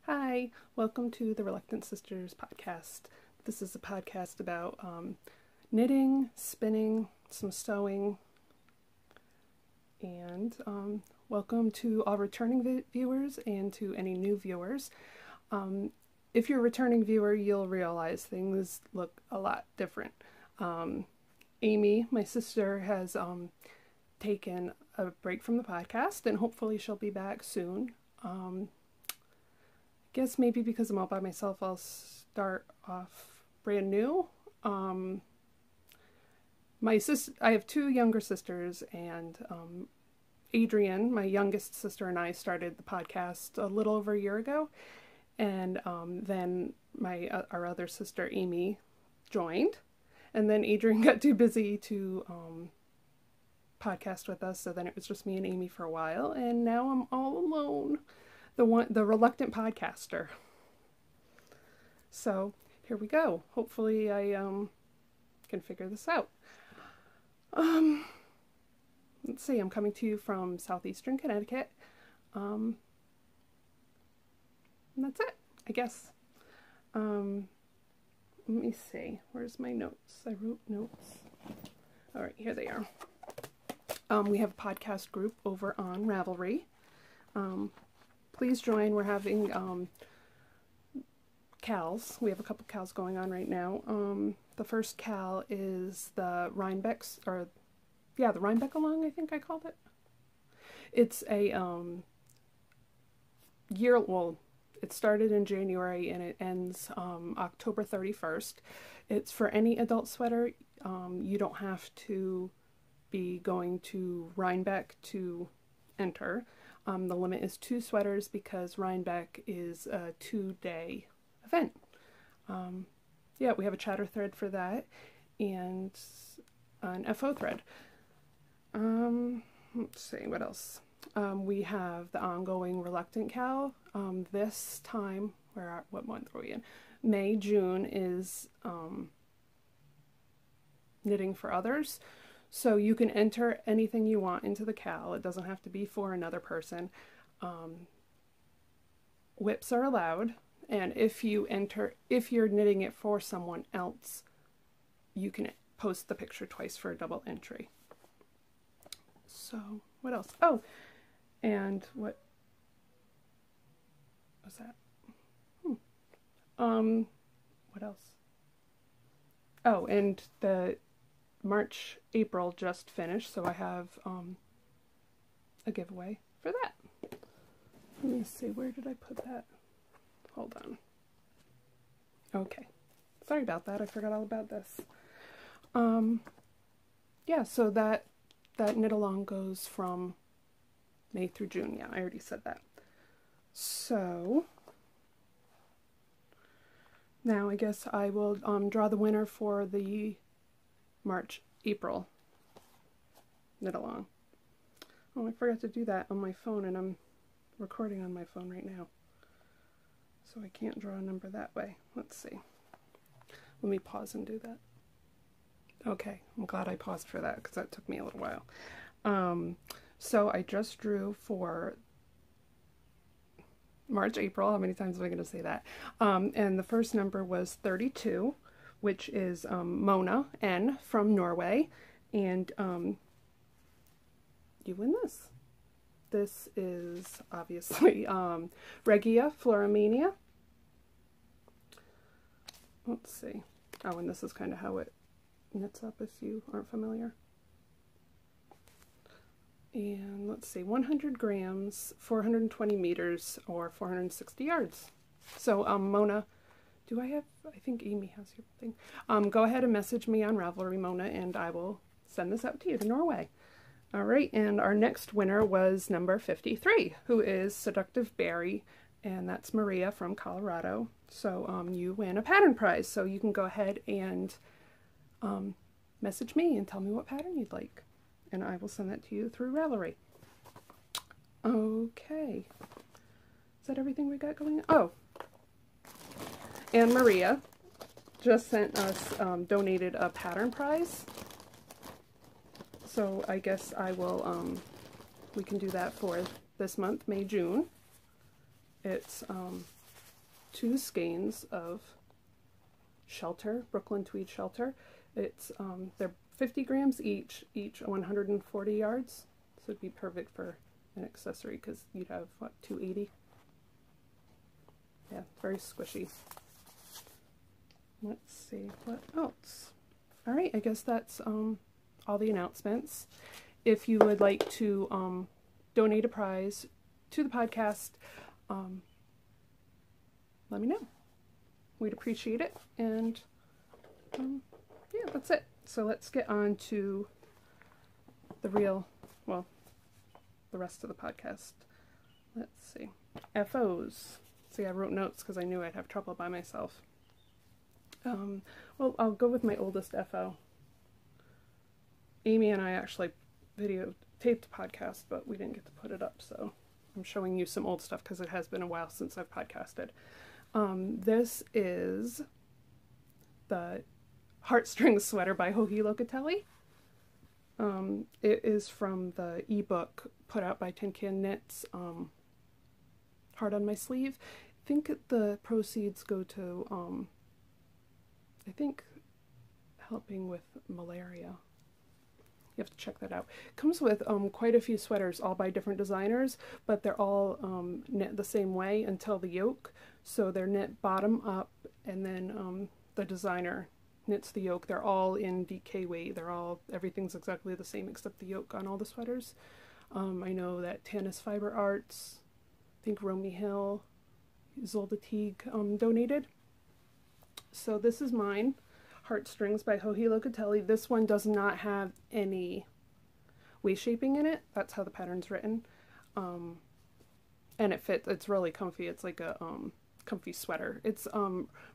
Hi, welcome to the Reluctant Sisters podcast. This is a podcast about knitting, spinning, some sewing, and welcome to all returning viewers and to any new viewers. If you're a returning viewer, you'll realize things look a lot different. Amy, my sister, has taken a break from the podcast, and hopefully she'll be back soon. Guess maybe because I'm all by myself, I'll start off brand new. I have two younger sisters, and Adrienne, my youngest sister, and I started the podcast a little over a year ago, and then our other sister Amy joined, and then Adrienne got too busy to podcast with us, so then it was just me and Amy for a while, and now I'm all alone. The reluctant podcaster. So here we go. Hopefully I can figure this out. Let's see. I'm coming to you from southeastern Connecticut. And that's it, I guess. Let me see. Where's my notes? I wrote notes. All right, here they are. We have a podcast group over on Ravelry. Please join. We're having Cales. We have a couple Cales going on right now. The first Cal is the Rhinebeck's, the Rhinebeck-along, I think I called it. It's a it started in January and it ends October 31st. It's for any adult sweater. You don't have to be going to Rhinebeck to enter. The limit is 2 sweaters because Rhinebeck is a 2-day event. We have a chatter thread for that and an FO thread. Let's see, what else? We have the ongoing Reluctant Cal. This time, what month are we in? May, June is knitting for others. So you can enter anything you want into the Cal. It doesn't have to be for another person. Whips are allowed, and if you're knitting it for someone else, you can post the picture twice for a double entry. So what else? Oh, and what was that? What else? Oh, and the March, April just finished, so I have a giveaway for that. Let me see, where did I put that? Hold on. Okay. Sorry about that, I forgot all about this. So that knit along goes from May through June. Yeah, I already said that. So now I guess I will draw the winner for the March, April knit along. Oh, I forgot to do that on my phone, and I'm recording on my phone right now, so I can't draw a number that way. Let's see. Let me pause and do that. Okay, I'm glad I paused for that because that took me a little while. So I just drew for March, April. How many times am I going to say that? And the first number was 32. Which is Mona N from Norway, and you win this. This is obviously Regia Floramania. Let's see. Oh, and this is kind of how it knits up if you aren't familiar. And let's see, 100 grams, 420 meters, or 460 yards. So Mona, I think Amy has your thing. Go ahead and message me on Ravelry, Mona, and I will send this out to you to Norway. All right, and our next winner was number 53, who is Seductive Berry, and that's Maria from Colorado. So you win a pattern prize, so you can go ahead and message me and tell me what pattern you'd like, and I will send that to you through Ravelry. Okay. Is that everything we got going on? Oh. And Maria just sent us, donated a pattern prize. So I guess I will, we can do that for this month, May, June. It's 2 skeins of Shelter, Brooklyn Tweed Shelter. It's they're 50 grams each 140 yards. So it'd be perfect for an accessory because you'd have, what, 280? Yeah, very squishy. Let's see, what else? All right, I guess that's all the announcements. If you would like to donate a prize to the podcast, let me know. We'd appreciate it. And yeah, that's it. So let's get on to the rest of the podcast. Let's see. FOs. See, I wrote notes because I knew I'd have trouble by myself. Well, I'll go with my oldest FO. Amy and I actually videotaped the podcast, but we didn't get to put it up, so I'm showing you some old stuff because it has been a while since I've podcasted. This is the Heartstrings Sweater by Joji Locatelli. It is from the ebook put out by Tin Can Knits, Heart on My Sleeve. I think the proceeds go to, I think, helping with malaria. You have to check that out. It comes with quite a few sweaters, all by different designers, but they're all knit the same way until the yoke. So they're knit bottom up, and then the designer knits the yoke. They're all in DK weight. Everything's exactly the same except the yoke on all the sweaters. I know that Tanis Fiber Arts, I think Romy Hill, Zolda Teague donated. So this is mine, Heartstrings by Joji Locatelli. This one does not have any waist shaping in it. That's how the pattern's written. And it fits. It's really comfy. It's like a comfy sweater. It's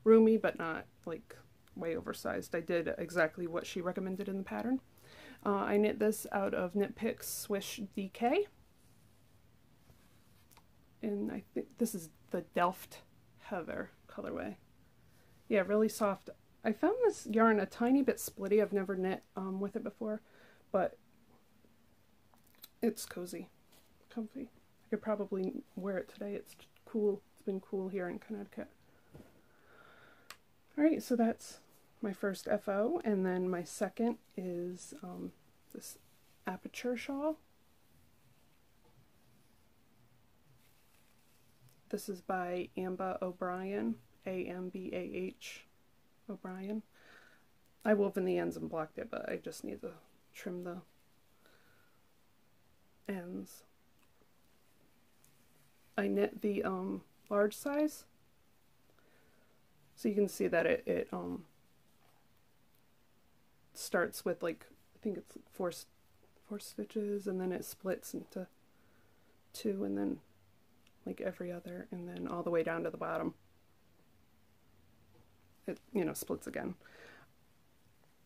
roomy, but not like way oversized. I did exactly what she recommended in the pattern. I knit this out of Knit Picks Swish DK. And I think this is the Delft Heather colorway. Yeah, really soft. I found this yarn a tiny bit splitty. I've never knit with it before, but it's cozy, comfy. I could probably wear it today. It's cool. It's been cool here in Connecticut. All right, so that's my first FO, and then my second is this Aperture shawl. This is by Amba O'Brien, A-M-B-A-H O'Brien. I wove in the ends and blocked it, but I just need to trim the ends. I knit the large size, so you can see that it starts with, like, I think it's four stitches, and then it splits into 2, and then like every other, and then all the way down to the bottom it, you know, splits again.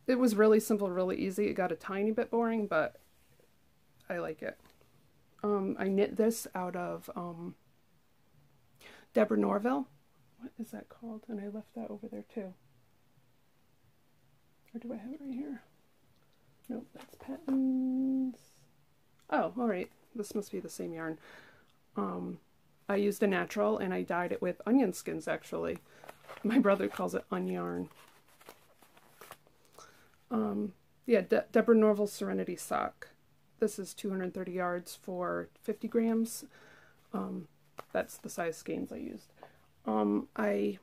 It was really simple, really easy. It got a tiny bit boring, but I like it. I knit this out of Deborah Norville. What is that called? And I left that over there too. Or do I have it right here? Nope, that's Patton's. Oh, alright. This must be the same yarn. I used a natural and I dyed it with onion skins, actually. My brother calls it onyarn. Yeah, Deborah Norville Serenity Sock. This is 230 yards for 50 grams. That's the size skeins I used. I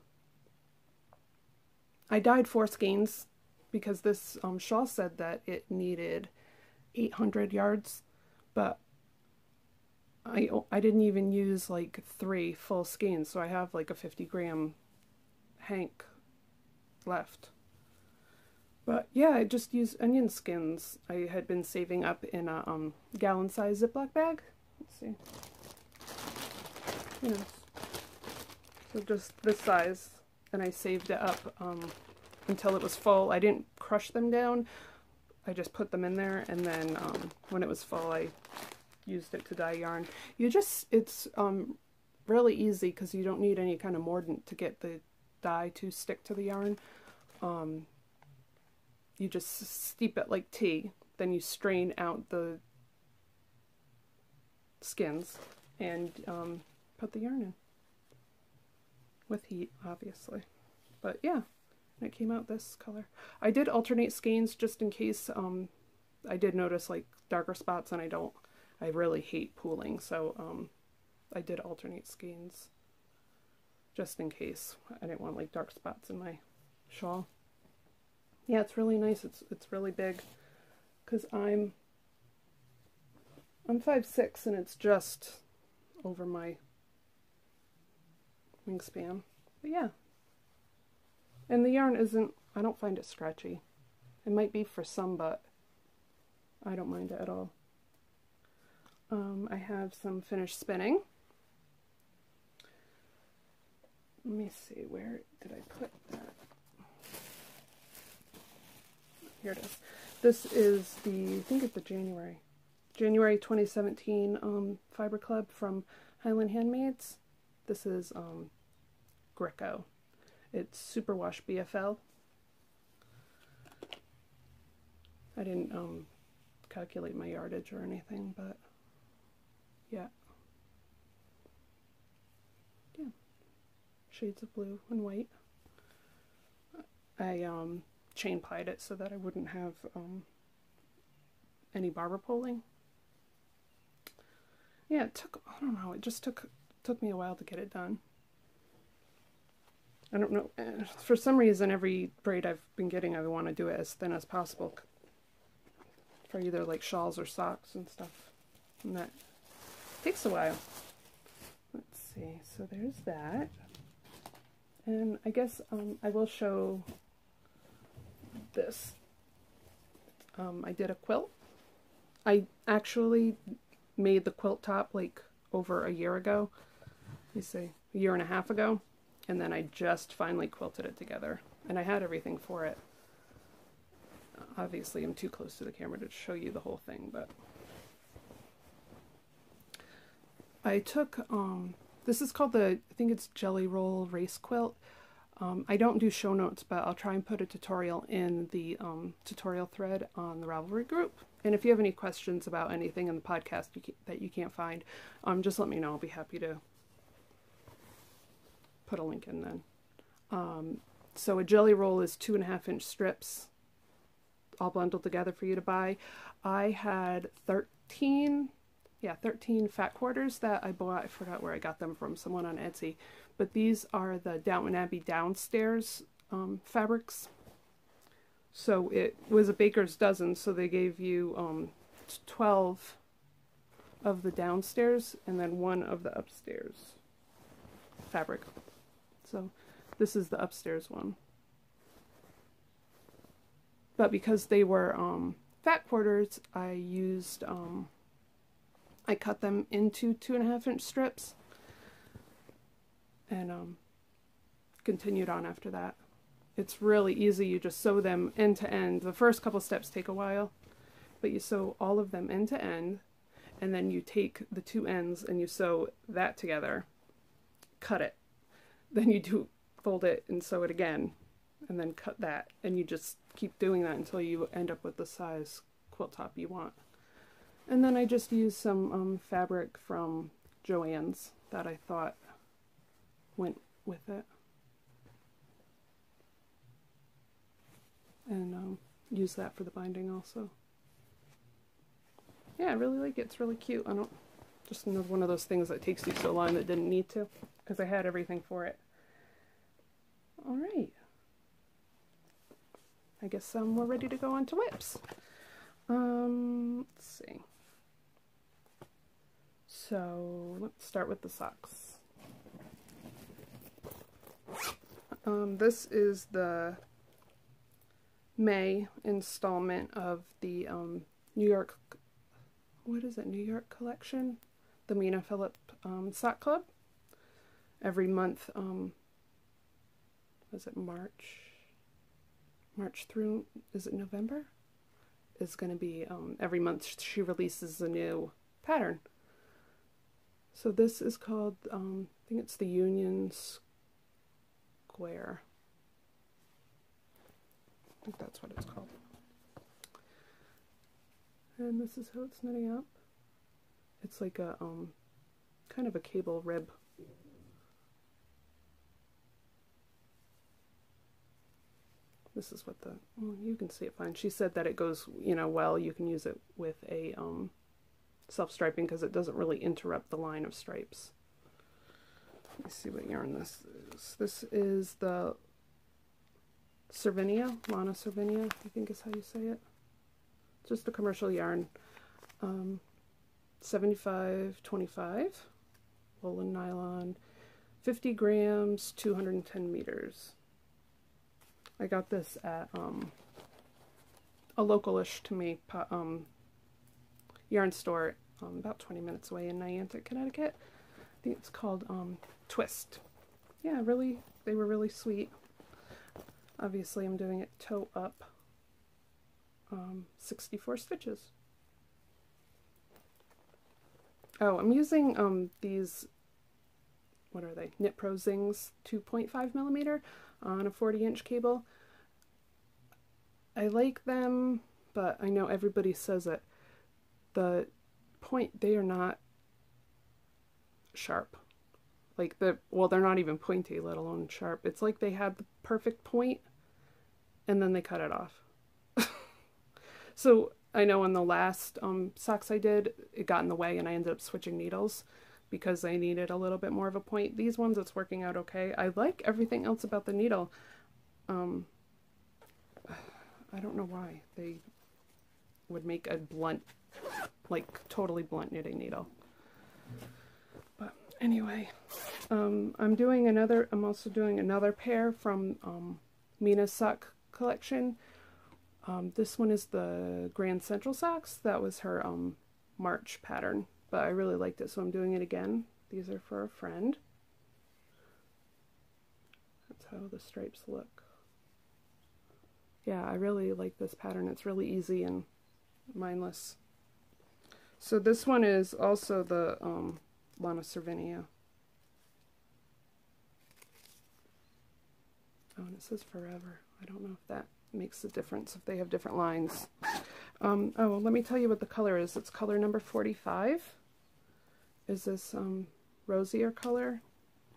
dyed 4 skeins because this shawl said that it needed 800 yards, but I didn't even use like 3 full skeins, so I have like a 50-gram hank left. But yeah, I just used onion skins. I had been saving up in a gallon-size Ziploc bag. Let's see. Yes. So just this size, and I saved it up until it was full. I didn't crush them down. I just put them in there, and then when it was full, I used it to dye yarn. It's really easy because you don't need any kind of mordant to get the dye to stick to the yarn. You just steep it like tea, then you strain out the skins and put the yarn in. with heat, obviously. But yeah, and it came out this color. I did alternate skeins just in case. I did notice like darker spots, and I really hate pooling, so I did alternate skeins just in case. I didn't want like dark spots in my shawl. Yeah, it's really nice. It's really big because I'm 5'6", and it's just over my wingspan. But yeah. And the yarn isn't, I don't find it scratchy. It might be for some, but I don't mind it at all. I have some finished spinning. Let me see, where did I put that? Here it is. This is I think it's the January 2017 Fiber Club from Highland Handmaids. This is Greco. It's Superwash BFL. I didn't calculate my yardage or anything, but yeah. Yeah. Shades of blue and white. I chain plied it so that I wouldn't have any barber pulling. Yeah, it took, I don't know, it just took me a while to get it done. I don't know, for some reason every braid I've been getting, I want to do it as thin as possible for either like shawls or socks and stuff, and that takes a while. Let's see, so there's that, and I guess I will show this. I did a quilt. I actually made the quilt top like over a year ago, let me say a year and a half ago, and then I just finally quilted it together, and I had everything for it. Obviously I'm too close to the camera to show you the whole thing, but I took this is called I think it's Jelly Roll Race Quilt. I don't do show notes, but I'll try and put a tutorial in the tutorial thread on the Ravelry group. And if you have any questions about anything in the podcast that you can't find, just let me know. I'll be happy to put a link in then. So a jelly roll is 2.5-inch strips, all bundled together for you to buy. I had 13 fat quarters that I bought. I forgot where I got them from, someone on Etsy. But these are the Downton Abbey downstairs fabrics. So it was a baker's dozen, so they gave you 12 of the downstairs and then 1 of the upstairs fabric. So this is the upstairs one. But because they were fat quarters, I used I cut them into 2.5-inch strips and continued on after that. It's really easy. You just sew them end to end. The first couple steps take a while, but you sew all of them end to end, and then you take the 2 ends and you sew that together, cut it, then you fold it and sew it again, and then cut that, and you just keep doing that until you end up with the size quilt top you want. And then I just used some fabric from Joann's that I thought went with it, and use that for the binding also. Yeah, I really like it. It's really cute. Just another one of those things that takes you so long that didn't need to, because I had everything for it. All right. I guess we're ready to go on to whips. Let's see. So let's start with the socks. This is the May installment of the New York, what is it, New York collection? The Mina Phillip Sock Club. Every month, was it March through, is it November? Is going to be, every month she releases a new pattern. So this is called, I think it's the Union Square. I think that's what it's called. And this is how it's knitting up. It's like a, kind of a cable rib. This is what the, well, you can see it fine. She said that it goes, you know, well, you can use it with a self-striping because it doesn't really interrupt the line of stripes. Let me see what yarn this is. This is the Cervinia, Lana Cervinia, I think is how you say it. Just a commercial yarn. 75/25 woolen nylon, 50 grams, 210 meters. I got this at a localish to me yarn store about 20 minutes away in Niantic, Connecticut. I think it's called Twist. Yeah, really, they were really sweet. Obviously, I'm doing it toe up. 64 stitches. Oh, I'm using these, what are they? Knit Pro Zings 2.5 millimeter on a 40-inch cable. I like them, but I know everybody says it. The point, they are not sharp. Like well, they're not even pointy, let alone sharp. It's like they had the perfect point and then they cut it off. So I know in the last socks I did, it got in the way and I ended up switching needles because I needed a little bit more of a point. These ones, it's working out okay. I like everything else about the needle. I don't know why they would make a blunt, like totally blunt knitting needle. But anyway, I'm also doing another pair from Mina's sock collection. This one is the Grand Central socks. That was her March pattern, but I really liked it, so I'm doing it again. These are for a friend. That's how the stripes look. Yeah, I really like this pattern. It's really easy and mindless. So this one is also the Lana Cervinia. Oh, and it says forever. I don't know if that makes a difference if they have different lines. Oh, well, let me tell you what the color is. It's color number 45. Is this rosier color,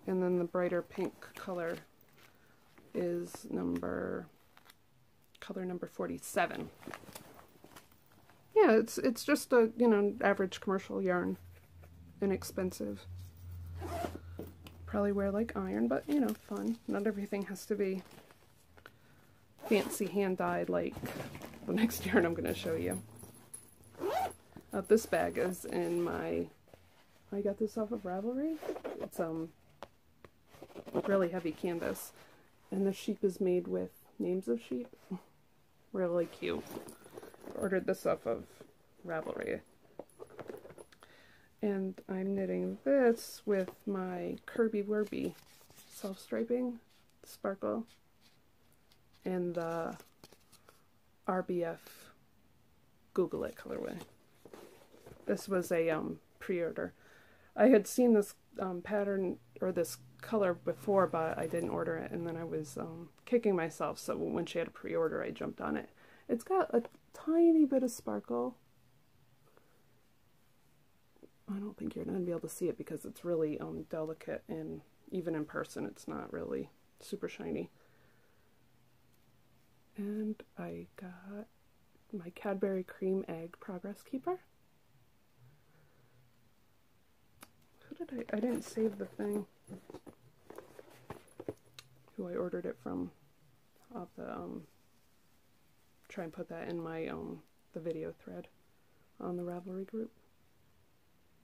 and then the brighter pink color is color number 47. Yeah, it's just a, you know, average commercial yarn, inexpensive. Probably wear like iron, but you know, fun. Not everything has to be fancy hand-dyed like the next yarn I'm going to show you. This bag is in my, I got this off of Ravelry. It's really heavy canvas, and the sheep is made with names of sheep. Really cute. Ordered this off of Ravelry. And I'm knitting this with my Kirby Werby self-striping sparkle and the RBF Google It colorway. This was a pre-order. I had seen this pattern or this color before, but I didn't order it, and then I was kicking myself, so when she had a pre-order I jumped on it. It's got a tiny bit of sparkle. I don't think you're going to be able to see it because it's really delicate, and even in person it's not really super shiny. And I got my Cadbury Cream Egg Progress Keeper. Who did I didn't save the thing. Who I ordered it from. I'll have to try and put that in my the video thread on the Ravelry group.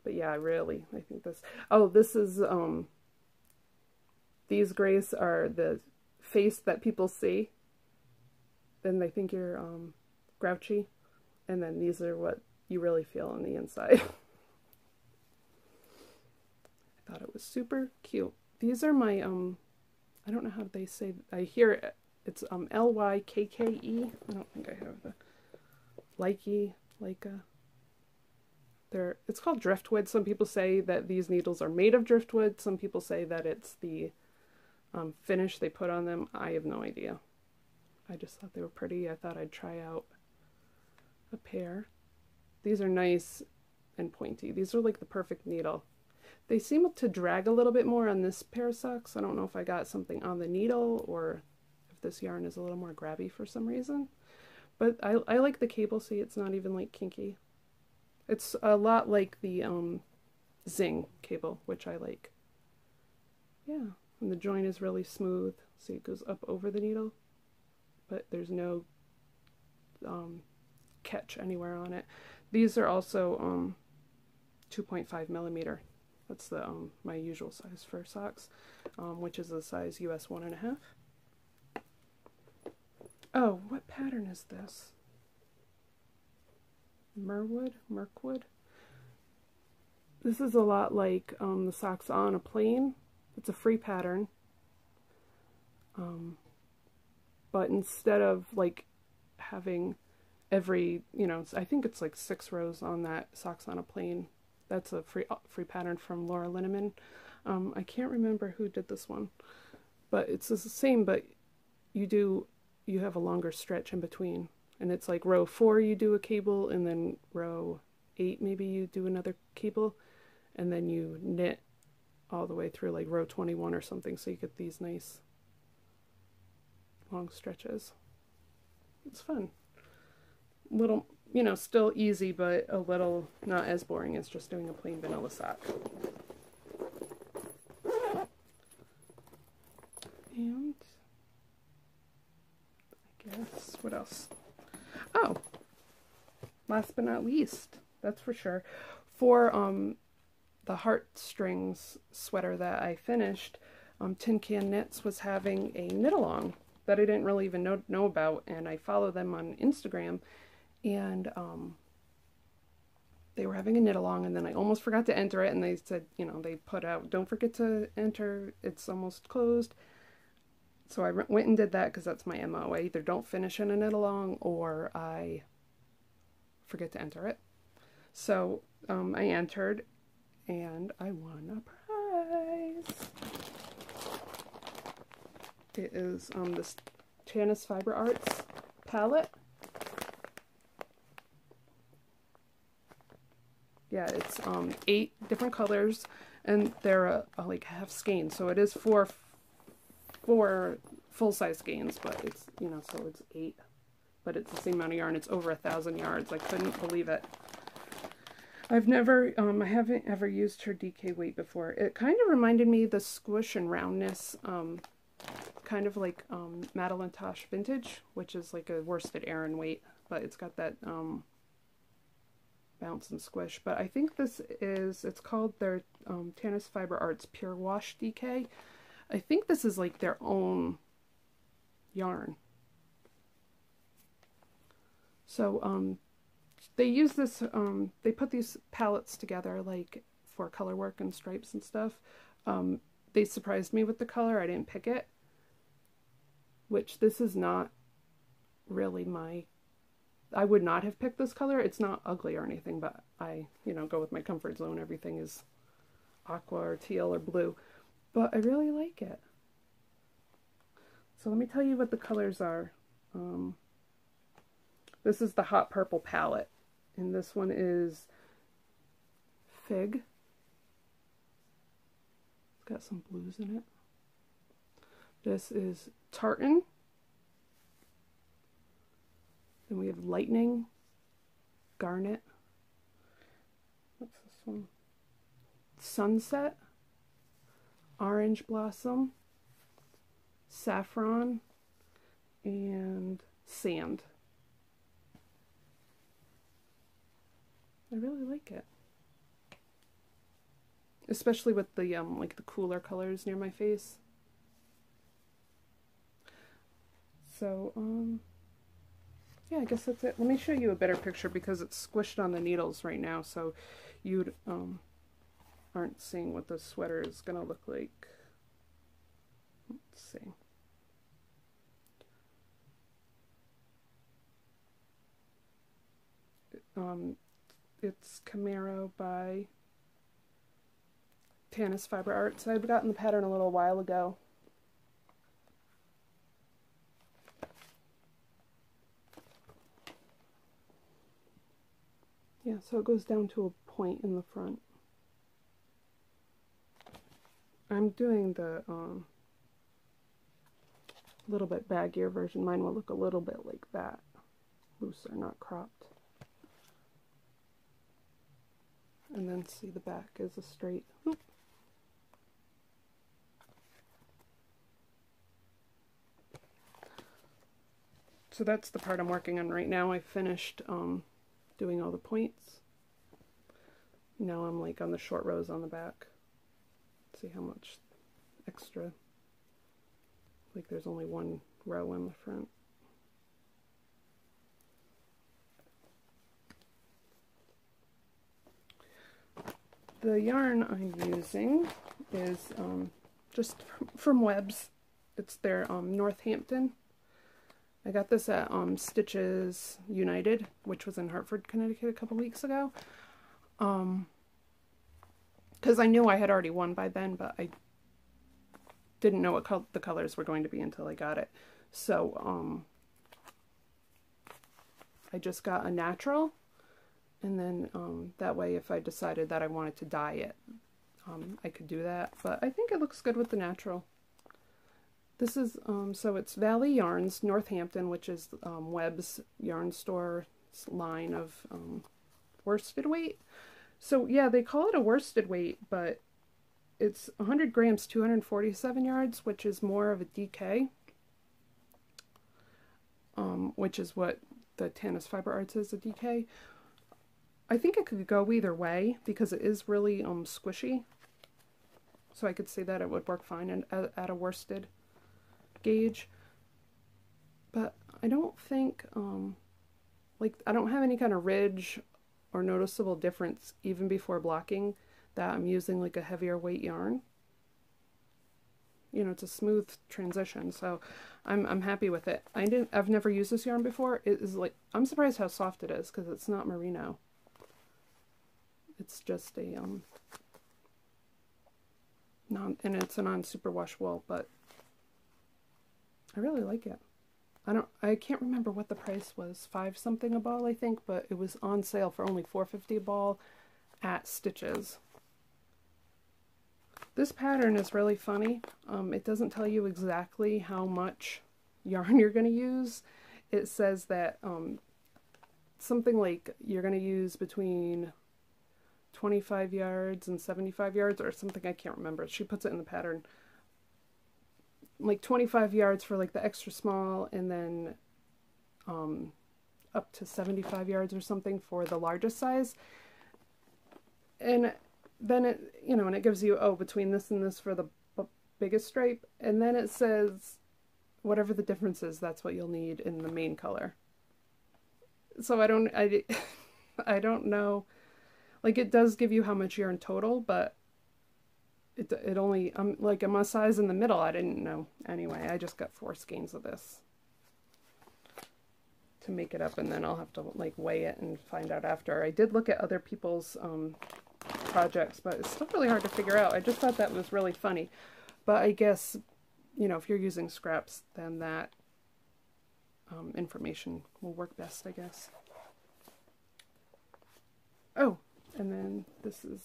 But yeah, I think this, oh, this is, these grays are the face that people see. Then they think you're grouchy, and then these are what you really feel on the inside. I thought it was super cute. These are my, I don't know how they say, I hear it, it's L-Y-K-K-E. I don't think I have the Leica. It's called driftwood. Some people say that these needles are made of driftwood. Some people say that it's the finish they put on them. I have no idea. I just thought they were pretty. I thought I'd try out a pair. These are nice and pointy. These are like the perfect needle. They seem to drag a little bit more on this pair of socks. I don't know if I got something on the needle or if if this yarn is a little more grabby for some reason. But I like the cable. See, it's not even like kinky. It's a lot like the Zing cable, which I like. Yeah, and the joint is really smooth. See, it goes up over the needle, but there's no catch anywhere on it. These are also 2.5 millimeter. That's the my usual size for socks, which is a size US 1.5. Oh, what pattern is this? Mirkwood? This is a lot like the socks on a plane. It's a free pattern. But instead of like having every, you know, I think it's like 6 rows on that socks on a plane. That's a free pattern from Laura Linneman. I can't remember who did this one, but it's the same, but you have a longer stretch in between, and it's like row 4 you do a cable, and then row 8 maybe you do another cable, and then you knit all the way through like row 21 or something, so you get these nice long stretches. It's fun. Little, you know, still easy, but a little not as boring as just doing a plain vanilla sock. And I guess, what else? Oh, last but not least, that's for sure, for the heartstrings sweater that I finished, Tin Can Knits was having a knit-along that I didn't really even know about, and I follow them on Instagram, and they were having a knit-along, and then I almost forgot to enter it, and they said, you know, they put out, don't forget to enter, it's almost closed. So I went and did that because that's my MO. I either don't finish in a knit-along or I forget to enter it. So I entered, and I won a prize. It is this Tanis Fiber Arts palette. Yeah, it's 8 different colors, and they're like half skein, so it is 4 full-size skeins, but it's, you know, so it's 8, but it's the same amount of yarn. It's over 1,000 yards. I couldn't believe it. I've never, I haven't ever used her DK weight before. It kind of reminded me of the squish and roundness, kind of like Madeline Tosh Vintage, which is like a worsted Aran weight, but it's got that bounce and squish. But I think this is, it's called their Tanis Fiber Arts Pure Wash DK. I think this is like their own yarn. So they use this, they put these palettes together like for color work and stripes and stuff. They surprised me with the color. I didn't pick it, which this is not really my, I would not have picked this color. It's not ugly or anything, but I, you know, go with my comfort zone. Everything is aqua or teal or blue. But I really like it. So let me tell you what the colors are. This is the Hot Purple palette, and this one is Fig. It's got some blues in it. This is Tartan. Then we have Lightning, Garnet. What's this one? Sunset. Orange Blossom, Saffron, and Sand. I really like it, especially with the like the cooler colors near my face. So yeah, I guess that's it. Let me show you a better picture because it's squished on the needles right now, so you'd aren't seeing what the sweater is gonna look like. Let's see. It's Camaro by Tanis Fiber Arts. I'd gotten the pattern a little while ago. Yeah, so it goes down to a point in the front. I'm doing the, little bit baggier version. Mine will look a little bit like that, looser, not cropped. And then see the back is a straight hoop. So that's the part I'm working on right now. I finished doing all the points. Now I'm like on the short rows on the back. See how much extra, like there's only one row in the front. The yarn I'm using is just from Webb's. It's their Northampton. I got this at Stitches United, which was in Hartford, Connecticut a couple weeks ago. Because I knew I had already won by then, but I didn't know what the colors were going to be until I got it. So I just got a natural. And then that way, if I decided that I wanted to dye it, I could do that. But I think it looks good with the natural. This is, so it's Valley Yarns, Northampton, which is Webb's yarn store line of worsted weight. So yeah, they call it a worsted weight, but it's 100 grams, 247 yards, which is more of a DK, which is what the Tanis Fiber Arts is, a DK. I think it could go either way because it is really squishy. So I could see that it would work fine at a worsted gauge. But I don't think, like, I don't have any kind of ridge or noticeable difference even before blocking that I'm using like a heavier weight yarn. You know, it's a smooth transition, so I'm happy with it. I've never used this yarn before. It is like, I'm surprised how soft it is because it's not merino. It's just a and it's a non-superwash wool, but I really like it. I can't remember what the price was, $5 something a ball I think, but it was on sale for only $4.50 a ball at Stitches. This pattern is really funny. It doesn't tell you exactly how much yarn you're going to use. It says that something like you're going to use between 25 yards and 75 yards or something, I can't remember. She puts it in the pattern. Like 25 yards for like the extra small, and then up to 75 yards or something for the largest size. And then it, you know, and it gives you, oh, between this and this for the biggest stripe, and then it says whatever the difference is, that's what you'll need in the main color. So I don't know. Like, it does give you how much yarn total, but it only, like, I'm a size in the middle, I didn't know. Anyway, I just got 4 skeins of this to make it up, and then I'll have to, like, weigh it and find out after. I did look at other people's projects, but it's still really hard to figure out. I just thought that was really funny. But I guess, you know, if you're using scraps, then that information will work best, I guess. Oh, and then this is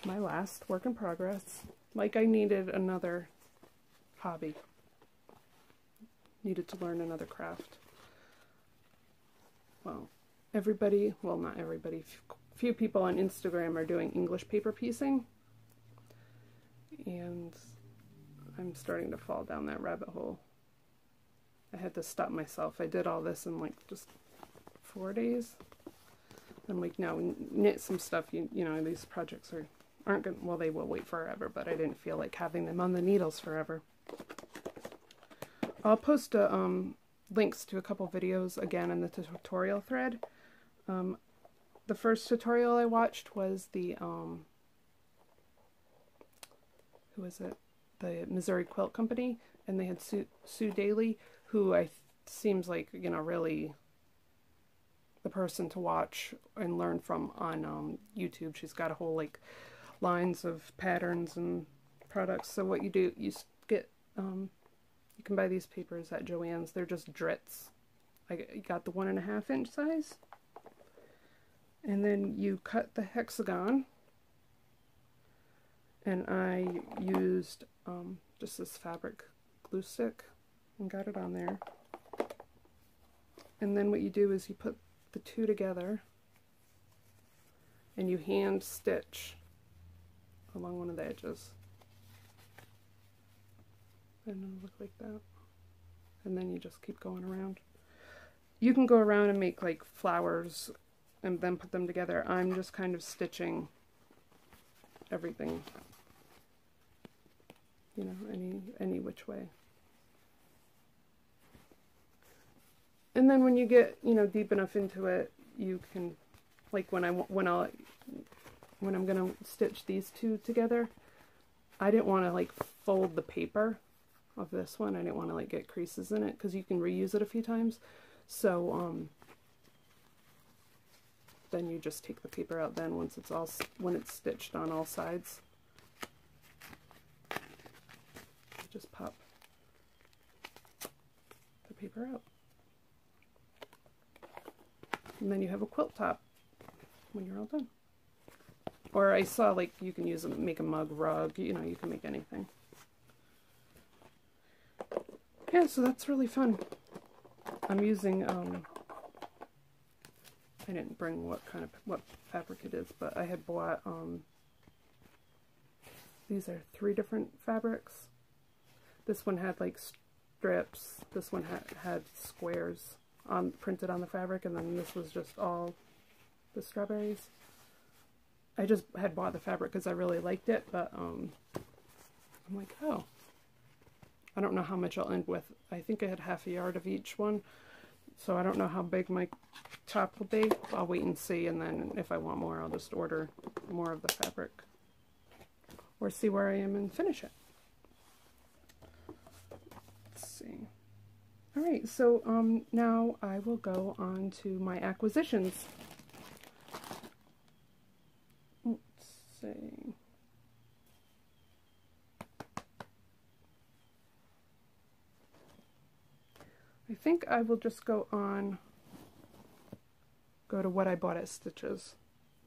my last work in progress. Like, I needed another hobby. Needed to learn another craft. Well, everybody, well, not everybody, few people on Instagram are doing English paper piecing. And I'm starting to fall down that rabbit hole. I had to stop myself. I did all this in like just 4 days. I'm like, no, knit some stuff. You know, these projects aren't going to, well, they will wait forever, but I didn't feel like having them on the needles forever. I'll post links to a couple videos again in the tutorial thread. The first tutorial I watched was the, who was it? The Missouri Quilt Company, and they had Sue Daly, who seems like, you know, really the person to watch and learn from on YouTube. She's got a whole like lines of patterns and products. So what you do, you get you can buy these papers at Joann's. They're just Drits. I got the 1.5 inch size, and then you cut the hexagon. And I used just this fabric glue stick and got it on there. And then what you do is you put the two together and you hand stitch along one of the edges. And it'll look like that. And then you just keep going around. You can go around and make like flowers and then put them together. I'm just kind of stitching everything, you know, any which way. And then when you get, you know, deep enough into it, you can, like when I'm gonna stitch these two together, I didn't want to like fold the paper of this one. I didn't want to like get creases in it because you can reuse it a few times. So then you just take the paper out then when it's stitched on all sides. Just pop the paper out. And then you have a quilt top when you're all done. Or I saw like you can make a mug rug, you know, you can make anything. Yeah, so that's really fun. I'm using, I didn't bring what fabric it is, but I had bought, these are 3 different fabrics. This one had like strips, this one had squares printed on the fabric, and then this was just all the strawberries. I just had bought the fabric because I really liked it, but I'm like, oh, I don't know how much I'll end with. I think I had half a yard of each one, so I don't know how big my top will be. I'll wait and see, and then if I want more, I'll just order more of the fabric or see where I am and finish it. Let's see. All right, so now I will go on to my acquisitions. Let's see. I think I will just go to what I bought at Stitches.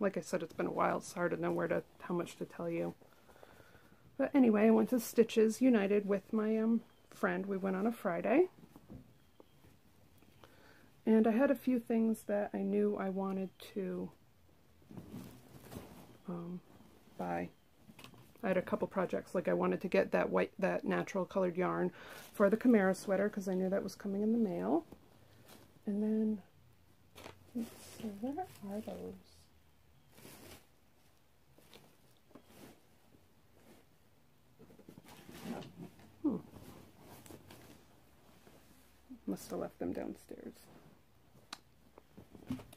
Like I said, it's been a while. It's hard to know how much to tell you. But anyway, I went to Stitches United with my friend. We went on a Friday. And I had a few things that I knew I wanted to buy. I had a couple projects, like I wanted to get that natural colored yarn for the Chimera sweater because I knew that was coming in the mail. And then, let's see, where are those? Must have left them downstairs.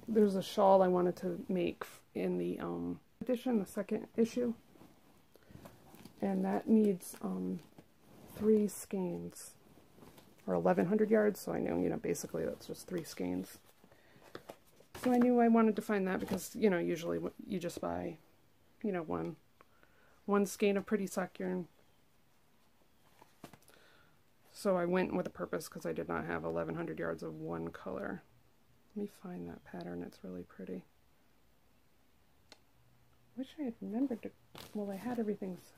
There's a shawl I wanted to make in the edition, the second issue. And that needs 3 skeins, or 1,100 yards, so I knew, you know, basically that's just 3 skeins. So I knew I wanted to find that because, you know, usually you just buy, you know, one skein of pretty sock yarn. So I went with a purpose because I did not have 1,100 yards of one color. Let me find that pattern, it's really pretty. Wish I had remembered to, well, I had everything set.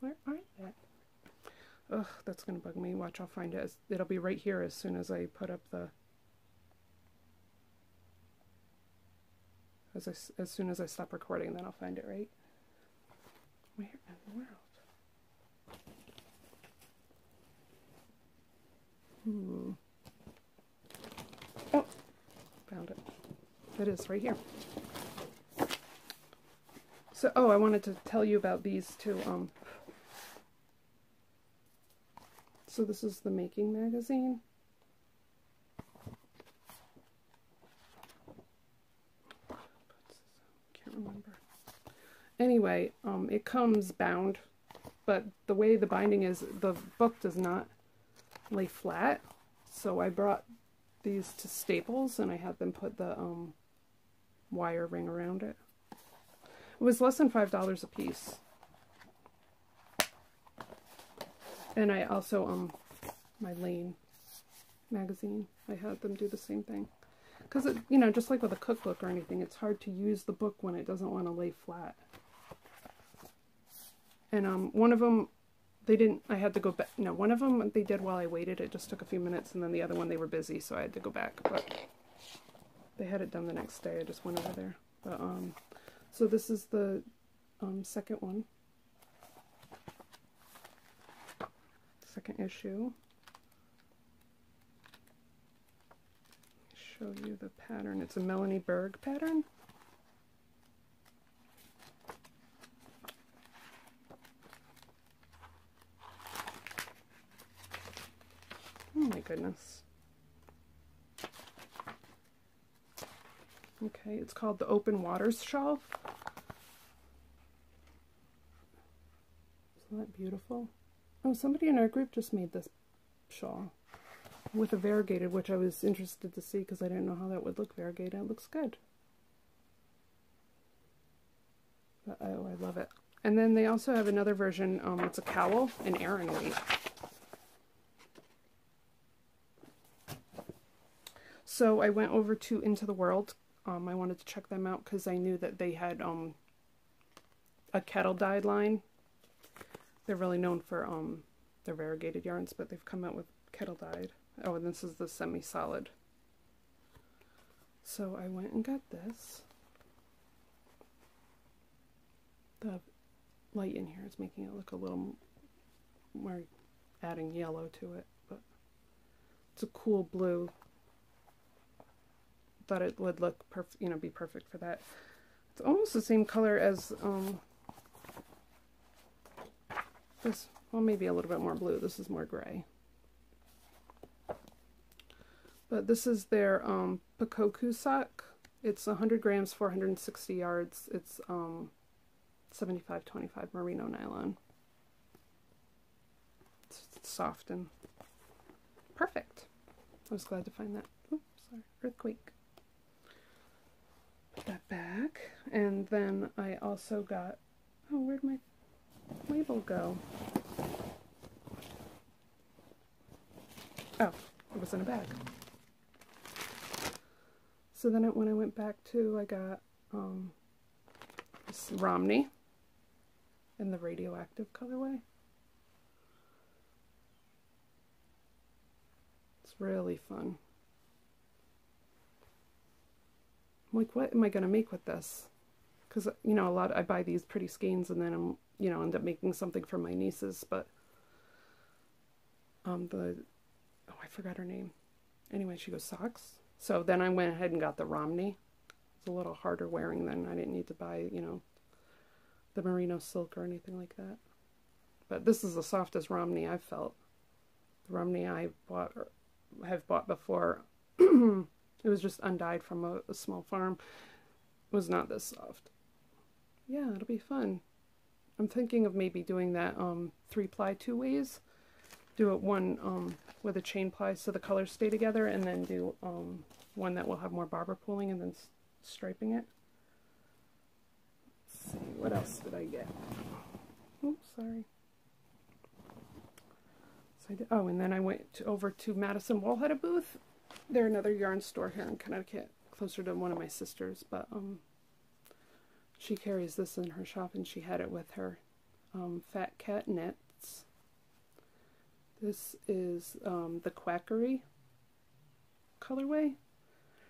Where are they? Ugh, that's gonna bug me. Watch, I'll find it. It'll be right here as soon as I put up the... As soon as I stop recording, then I'll find it, right? Where in the world? Oh, found it. It is right here. So, oh, I wanted to tell you about these two. So this is the Making magazine. Can't remember. Anyway, it comes bound, but the way the binding is, the book does not lay flat. So I brought these to Staples and I had them put the wire ring around it. It was less than $5 a piece. And I also, my Lane magazine, I had them do the same thing. Because, you know, just like with a cookbook or anything, it's hard to use the book when it doesn't want to lay flat. And one of them, they didn't, I had to go back. No, one of them they did while I waited. It just took a few minutes, and then the other one they were busy, so I had to go back. But they had it done the next day. I just went over there. But so this is the second one. Second issue. Show you the pattern. It's a Melanie Berg pattern. Oh my goodness. Okay, it's called the Open Waters Shawl. Isn't that beautiful? Oh, somebody in our group just made this shawl with a variegated, which I was interested to see because I didn't know how that would look variegated. It looks good. But, oh, I love it. And then they also have another version. It's a cowl in Aran weight. So I went over to Into the World. I wanted to check them out because I knew that they had a kettle dyed line. They're really known for their variegated yarns, but they've come out with kettle dyed. Oh, and this is the semi-solid. So I went and got this. The light in here is making it look a little more, adding yellow to it, but it's a cool blue. Thought it would look perfect, you know, be perfect for that. It's almost the same color as this. Well, maybe a little bit more blue. This is more gray. But this is their Pakoku sock. It's 100 grams, 460 yards. It's 75/25 merino nylon. It's soft and perfect. I was glad to find that. Oops, sorry, earthquake. Put that back. And then I also got, oh, where'd my label go? Oh, it was in a bag. So then when I went back to, I got this Romney in the radioactive colorway. It's really fun. I'm like, what am I going to make with this? Because, you know, I buy these pretty skeins and then I'm, you know, end up making something for my nieces, but oh, I forgot her name. Anyway, she goes, socks. So then I went ahead and got the Romney. It's a little harder wearing than I didn't need to buy, you know, the merino silk or anything like that. But this is the softest Romney I've felt. The Romney I have bought before, it was just undyed from a small farm. It was not this soft. Yeah, it'll be fun. I'm thinking of maybe doing that 3-ply 2 ways. Do it one with a chain ply so the colors stay together, and then do one that will have more barber pooling and then striping it. Let's see, what else did I get? Oops, sorry. So I did, oh, and then I went over to Madison Wool had a booth. They're another yarn store here in Connecticut, closer to one of my sisters, but she carries this in her shop and she had it with her. Fat Cat Knits. This is the Quackery colorway.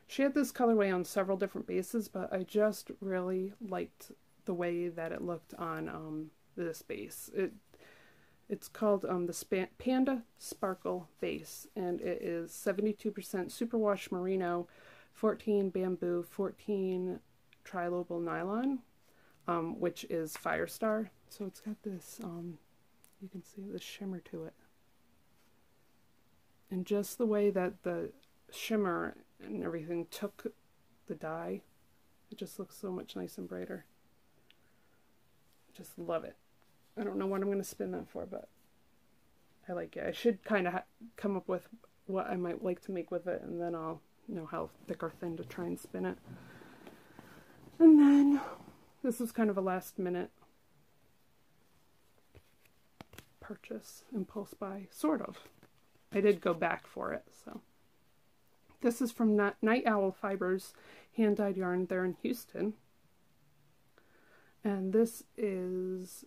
She had this colorway on several different bases, but I just really liked the way that it looked on this base. It's called the Panda Sparkle base, and it is 72% superwash merino, 14 bamboo, 14 trilobal nylon, which is Firestar. So it's got this, you can see the shimmer to it. And just the way that the shimmer and everything took the dye, it just looks so much nice and brighter. Just love it. I don't know what I'm going to spin that for, but I like it. I should kind of come up with what I might like to make with it, and then I'll know how thick or thin to try and spin it. And then this was kind of a last minute purchase, impulse buy, sort of. I did go back for it, so. This is from Night Owl Fibers, hand-dyed yarn there in Houston. And this is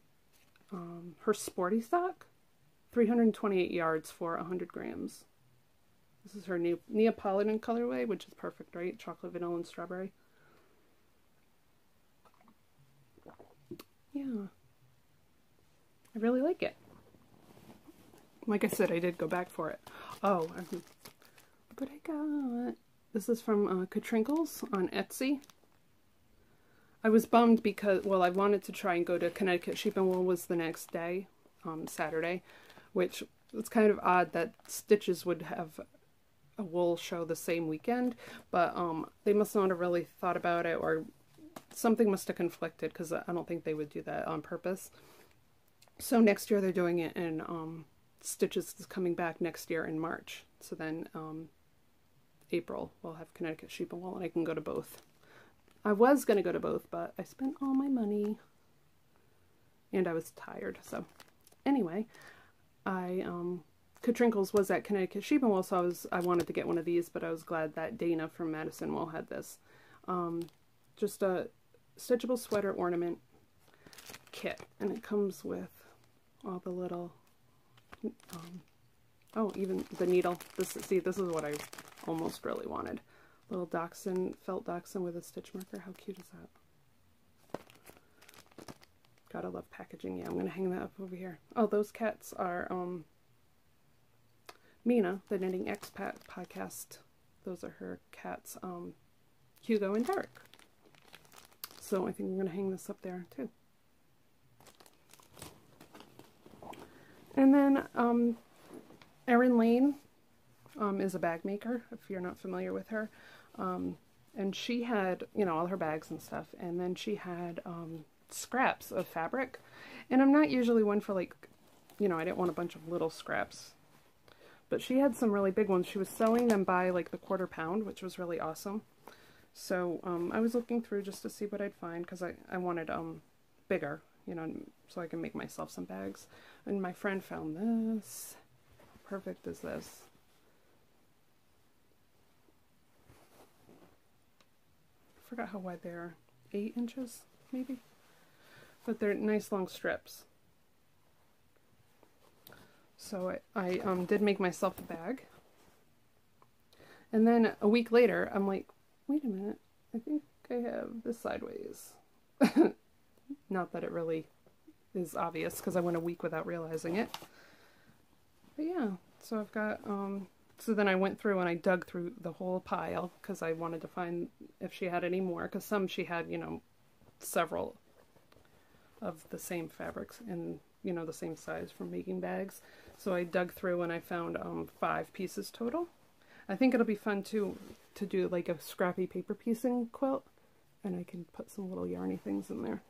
her sporty sock, 328 yards for 100 grams. This is her new Neapolitan colorway, which is perfect, right? Chocolate, vanilla, and strawberry. Yeah. I really like it. Like I said, I did go back for it. Oh, look what I got. This is from Katrinkles on Etsy. I was bummed because, well, I wanted to try and go to Connecticut. Sheep and Wool was the next day, Saturday, which it's kind of odd that Stitches would have a wool show the same weekend, but they must not have really thought about it, or something must have conflicted, because I don't think they would do that on purpose. So next year they're doing it in Stitches is coming back next year in March. So then April we'll have Connecticut Sheep and Wool, and I can go to both. I was going to go to both, but I spent all my money and I was tired. So anyway, Katrinkles was at Connecticut Sheep and Wool, so I wanted to get one of these, but I was glad that Dana from Madison Wool had this. Just a stitchable sweater ornament kit, and it comes with all the little oh, even the needle. See, this is what I almost really wanted. Little dachshund, felt dachshund with a stitch marker. How cute is that? Gotta love packaging. Yeah, I'm gonna hang that up over here. Oh, those cats are Mina, the Knitting Expat podcast. Those are her cats, Hugo and Derek. So I think I'm gonna hang this up there too. And then Erin Lane is a bag maker, if you're not familiar with her. And she had, you know, all her bags and stuff. And then she had scraps of fabric. And I'm not usually one for, like, you know, I didn't want a bunch of little scraps. But she had some really big ones. She was selling them by, like, the quarter pound, which was really awesome. So I was looking through just to see what I'd find, because I wanted bigger, you know, so I can make myself some bags. And my friend found this. How perfect is this? I forgot how wide they are. 8 inches, maybe? But they're nice long strips. So I did make myself a bag. And then a week later, I'm like, wait a minute, I think I have this sideways. Not that it really is obvious, because I went a week without realizing it. But yeah, so I've got, so then I went through and I dug through the whole pile, because I wanted to find if she had any more, because some she had, you know, several of the same fabrics and, you know, the same size for making bags. So I dug through and I found 5 pieces total. I think it'll be fun too to do like a scrappy paper piecing quilt, and I can put some little yarny things in there.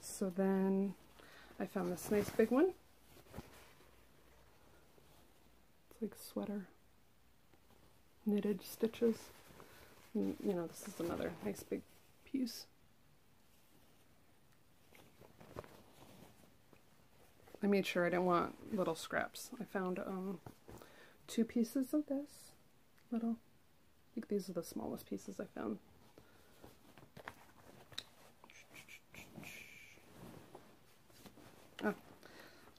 So then I found this nice big one. It's like sweater knitted stitches. And, you know, this is another nice big piece. I made sure I didn't want little scraps. I found 2 pieces of this little. I think these are the smallest pieces I found. Oh,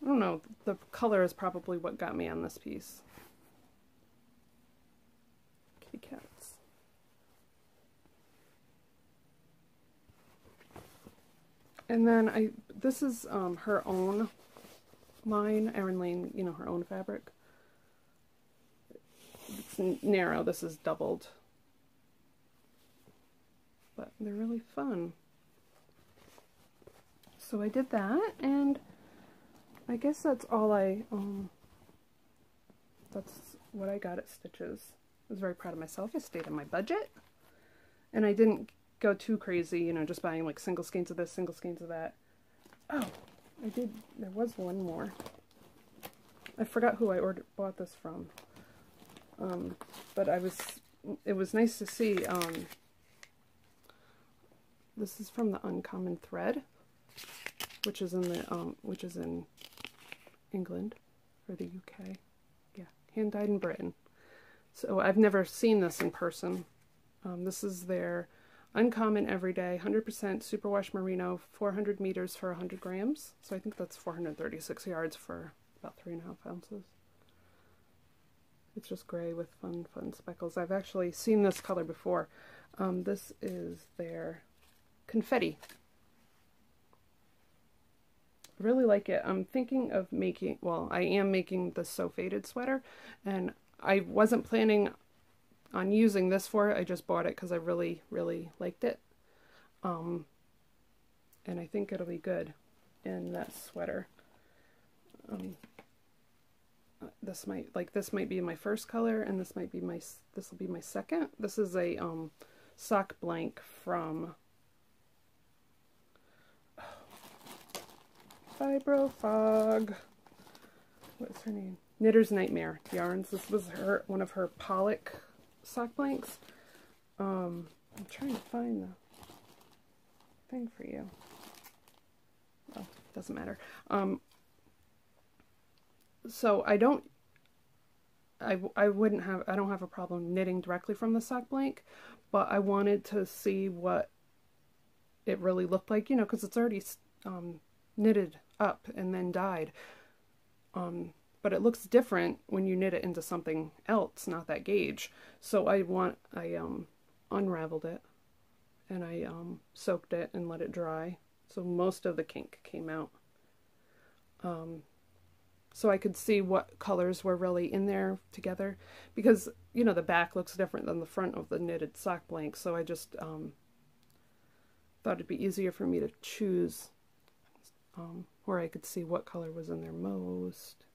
I don't know. The color is probably what got me on this piece. Kitty cats. And then this is her own line, Erin Lane, you know, her own fabric. It's narrow, this is doubled. But they're really fun. So I did that, and I guess that's all that's what I got at Stitches. I was very proud of myself. I stayed on my budget, and I didn't go too crazy, you know, just buying like single skeins of this, single skeins of that. Oh, there was one more. I forgot who I bought this from. But it was nice to see, this is from the Uncommon Thread, which is in England, or the UK. Yeah, hand dyed in Britain. So I've never seen this in person. This is their Uncommon everyday, 100% superwash merino, 400 meters for 100 grams. So I think that's 436 yards for about 3.5 ounces. It's just gray with fun speckles. I've actually seen this color before. This is their confetti. I really like it. I'm thinking of making, well, I am making the So Faded sweater, and I wasn't planning on using this for it. I just bought it because I really liked it. And I think it'll be good in that sweater. This might be my first color, and this will be my second. This is a sock blank from Fibro Fog. What's her name? Knitter's Nightmare Yarns. This was one of her Pollock sock blanks. I'm trying to find the thing for you. Oh, doesn't matter. So I don't have a problem knitting directly from the sock blank, but I wanted to see what it really looked like, you know, because it's already knitted up and then dyed. But it looks different when you knit it into something else, not that gauge. So I unraveled it, and I soaked it and let it dry. So most of the kink came out. So I could see what colors were really in there together, because, you know, the back looks different than the front of the knitted sock blank. So I just thought it'd be easier for me to choose where I could see what color was in there most.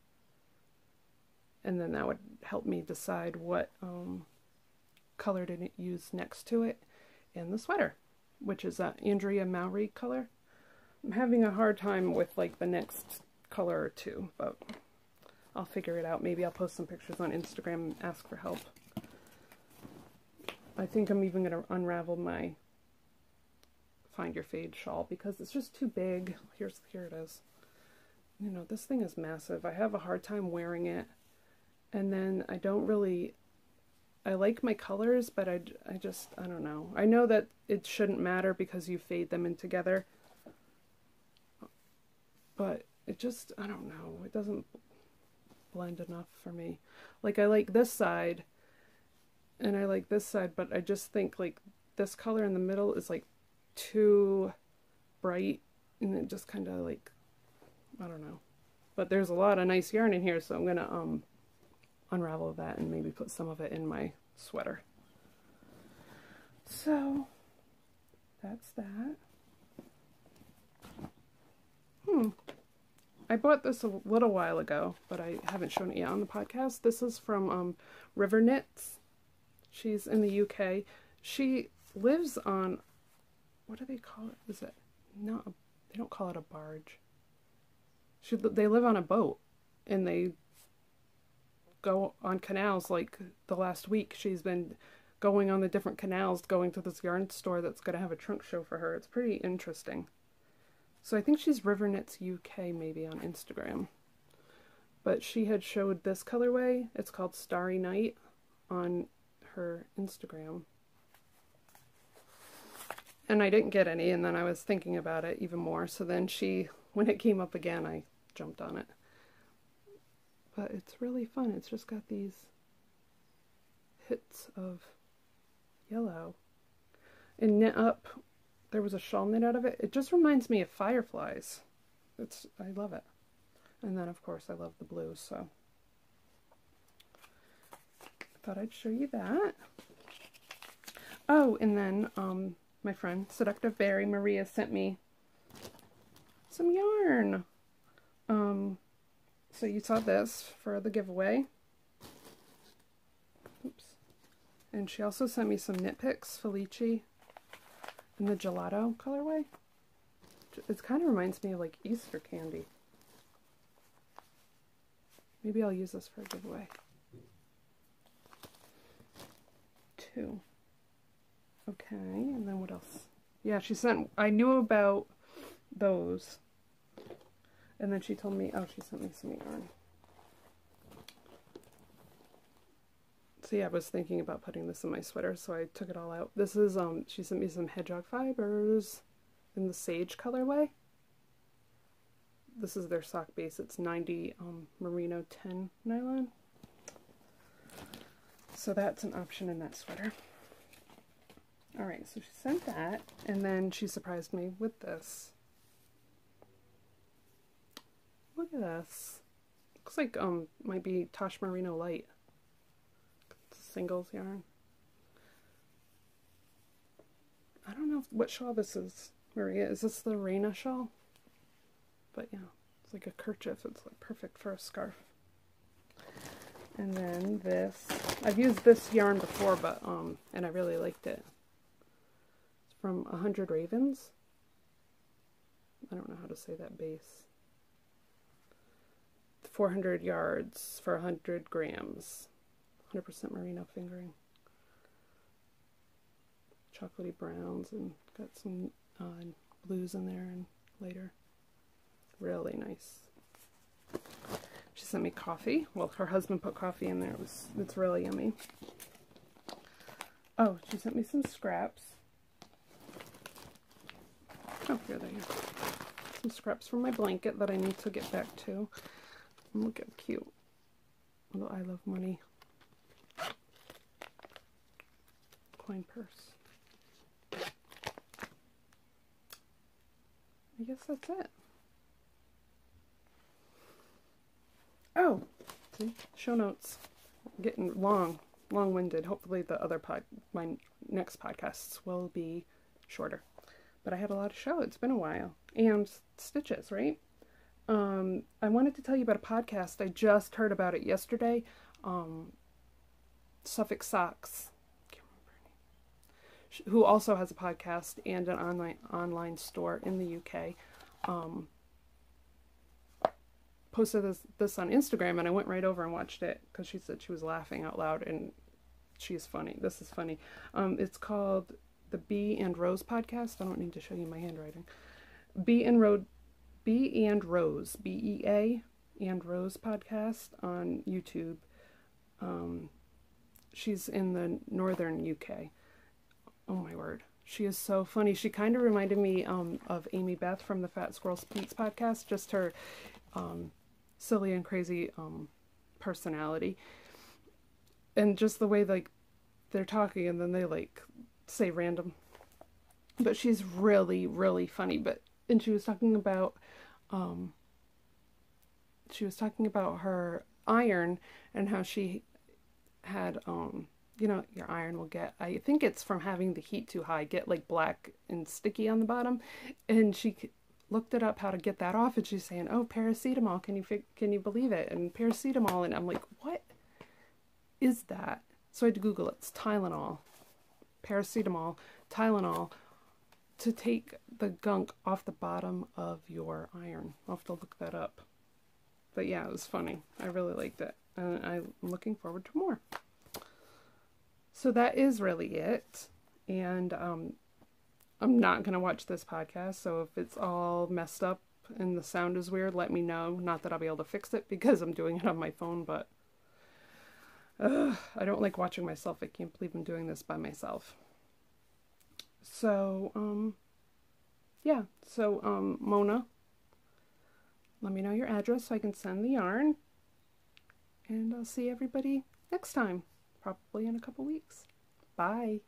And then that would help me decide what color to use next to it in the sweater, which is that Andrea Mowry color. I'm having a hard time with like the next color or two, but I'll figure it out. Maybe I'll post some pictures on Instagram and ask for help. I think I'm even going to unravel my Find Your Fade shawl because it's just too big. Here it is. You know, this thing is massive. I have a hard time wearing it. And then I like my colors, but I don't know. I know that it shouldn't matter because you fade them in together. But it just, I don't know. It doesn't blend enough for me. Like, I like this side, and I like this side, but I just think, like, this color in the middle is, like, too bright, and it just kind of, like, I don't know. But there's a lot of nice yarn in here, so I'm going to, unravel that and maybe put some of it in my sweater. So that's that. I bought this a little while ago, but I haven't shown it yet on the podcast. This is from River Knits. She's in the UK. She lives on, what do they call it? Is it not? They don't call it a barge. They live on a boat, and they go on canals. Like the last week, she's been going on the different canals, going to this yarn store that's going to have a trunk show for her. It's pretty interesting. So I think she's River Knits UK maybe on Instagram. But she had showed this colorway. It's called Starry Night on her Instagram. And I didn't get any, and then I was thinking about it even more. So then when it came up again, I jumped on it. But it's really fun. It's just got these hits of yellow. And knit up, there was a shawl knit out of it. It just reminds me of fireflies. I love it. And then, of course, I love the blue, so I thought I'd show you that. Oh, and then my friend, Seductive Berry Maria, sent me some yarn. So you saw this for the giveaway. Oops. And she also sent me some knit picks, Felici, in the gelato colorway. It kind of reminds me of like Easter candy. Maybe I'll use this for a giveaway. 2. Okay, and then what else? Yeah, I knew about those. And then she told me, oh, she sent me some yarn. So yeah, I was thinking about putting this in my sweater, so I took it all out. This is, she sent me some hedgehog fibers in the sage colorway. This is their sock base. It's 90 merino 10 nylon. So that's an option in that sweater. Alright, so she sent that, and then she surprised me with this. Look at this. Looks like might be Tosh Merino Light. Singles yarn. I don't know what shawl this is, Maria. Is this the Reina shawl? But yeah, it's like a kerchief. It's like perfect for a scarf. And then this, I've used this yarn before, but and I really liked it. It's from 100 Ravens. I don't know how to say that base. 400 yards for 100 grams. 100% merino fingering. Chocolatey browns, and got some blues in there and lighter. Really nice. She sent me coffee. Well, her husband put coffee in there. It's really yummy. Oh, she sent me some scraps. Oh, here they are. Some scraps from my blanket that I need to get back to. And look how cute. Little I love money coin purse. I guess that's it. Oh, see, show notes. Getting long-winded. Hopefully the other my next podcasts will be shorter. But I had a lot to show. It's been a while. And stitches, right? I wanted to tell you about a podcast. I just heard about it yesterday. Suffolk Socks, can't remember her name, who also has a podcast and an online store in the UK. Posted this on Instagram, and I went right over and watched it because she said she was laughing out loud, and she's funny. This is funny. It's called the Bee and Rose podcast. I don't need to show you my handwriting. Bee and Rose, Bea and Rose podcast on YouTube. She's in the northern UK. Oh my word. She is so funny. She kind of reminded me of Amy Beth from the Fat Squirrel Speaks podcast. Just her silly and crazy personality. And just the way like they're talking and then they like say random. But she's really, really funny. And she was talking about her iron and how she had you know, your iron will get, I think it's from having the heat too high, get like black and sticky on the bottom. And she looked it up how to get that off, and she's saying, oh, paracetamol, can you believe it? And paracetamol, and I'm like, what is that? So I had to Google it. It's Tylenol. Paracetamol, Tylenol, to take the gunk off the bottom of your iron. I'll have to look that up. But yeah, it was funny. I really liked it. And I'm looking forward to more. So that is really it. And I'm not going to watch this podcast. So if it's all messed up and the sound is weird, let me know. Not that I'll be able to fix it because I'm doing it on my phone. But I don't like watching myself. I can't believe I'm doing this by myself. So, yeah. So, Mona, let me know your address so I can send the yarn. And I'll see everybody next time. Probably in a couple weeks. Bye.